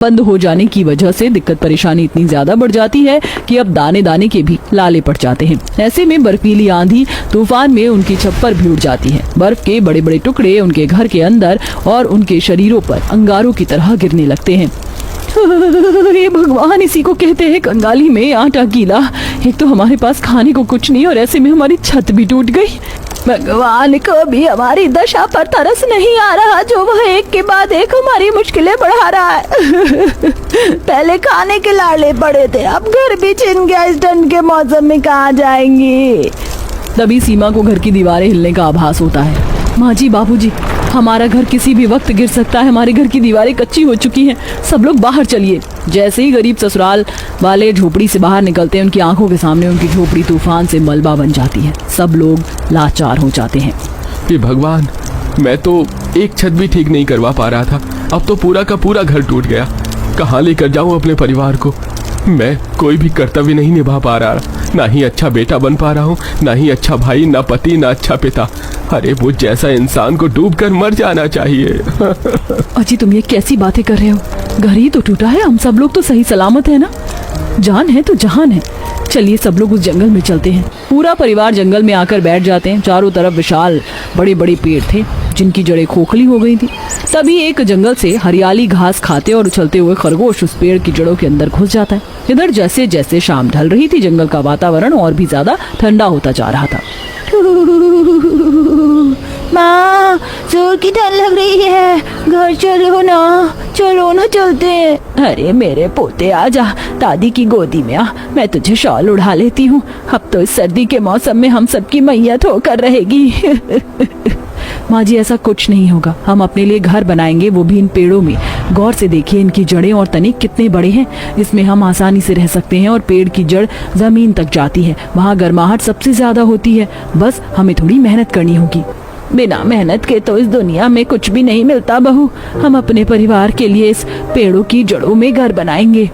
बंद हो जाने की वजह से दिक्कत परेशानी इतनी ज्यादा बढ़ जाती है कि अब दाने दाने के भी लाले पड़ जाते हैं। ऐसे में बर्फीली आंधी तूफान में उनकी छप्पर भी उड़ जाती है। बर्फ के बड़े बड़े टुकड़े उनके घर के अंदर और उनके शरीरों पर अंगारों की तरह गिरने लगते हैं। ये भगवान, इसी को कहते हैं कंगाली में आटा गीला। एक तो हमारे पास खाने को कुछ नहीं और ऐसे में हमारी छत भी टूट गई। भगवान को भी हमारी दशा पर तरस नहीं आ रहा, जो वह एक के बाद एक हमारी मुश्किलें बढ़ा रहा है। पहले खाने के लाड़ले पड़े थे, अब घर भी छिन गया। इस ठंड के मौसम में कहाँ जाएंगे। तभी सीमा को घर की दीवारें हिलने का आभास होता है। माँ जी, बाबूजी, हमारा घर किसी भी वक्त गिर सकता है। हमारे घर की दीवारें कच्ची हो चुकी हैं। सब लोग बाहर चलिए। जैसे ही गरीब ससुराल वाले झोपड़ी से बाहर निकलते हैं, उनकी आंखों के सामने उनकी झोपड़ी तूफान से मलबा बन जाती है। सब लोग लाचार हो जाते हैं। हे भगवान, मैं तो एक छत भी ठीक नहीं करवा पा रहा था, अब तो पूरा का पूरा घर टूट गया। कहाँ लेकर जाऊँ अपने परिवार को। मैं कोई भी कर्तव्य नहीं निभा पा रहा, ना ही अच्छा बेटा बन पा रहा हूँ, ना ही अच्छा भाई, ना पति, ना अच्छा पिता। अरे वो जैसा इंसान को डूबकर मर जाना चाहिए। अजी, तुम ये कैसी बातें कर रहे हो। घर ही तो टूटा है, हम सब लोग तो सही सलामत है ना। जान है तो जहान है। चलिए सब लोग उस जंगल में चलते हैं। पूरा परिवार जंगल में आकर बैठ जाते हैं। चारों तरफ विशाल बड़े बड़े पेड़ थे जिनकी जड़ें खोखली हो गई थी। तभी एक जंगल से हरियाली घास खाते और उछलते हुए खरगोश उस पेड़ की जड़ों के अंदर घुस जाता है। इधर जैसे जैसे शाम ढल रही थी, जंगल का वातावरण और भी ज्यादा ठंडा होता जा रहा था। माँ, जोर की ठंड लग रही है, घर चलो ना चलते हैं। अरे मेरे पोते, आजा, दादी की गोदी में आ, मैं तुझे शॉल उड़ा लेती हूँ। अब तो इस सर्दी के मौसम में हम सबकी मैयत होकर रहेगी। माँ जी, ऐसा कुछ नहीं होगा। हम अपने लिए घर बनाएंगे, वो भी इन पेड़ों में। गौर से देखिए, इनकी जड़ें और तने कितने बड़े हैं। इसमें हम आसानी से रह सकते हैं और पेड़ की जड़ जमीन तक जाती है। वहाँ गर्माहट सबसे ज्यादा होती है। बस हमें थोड़ी मेहनत करनी होगी। बिना मेहनत के तो इस दुनिया में कुछ भी नहीं मिलता बहू। हम अपने परिवार के लिए इस पेड़ों की जड़ों में घर बनाएंगे।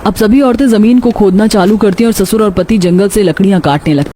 अब सभी औरतें जमीन को खोदना चालू करती हैं और ससुर और पति जंगल से लकड़ियां काटने लगते हैं।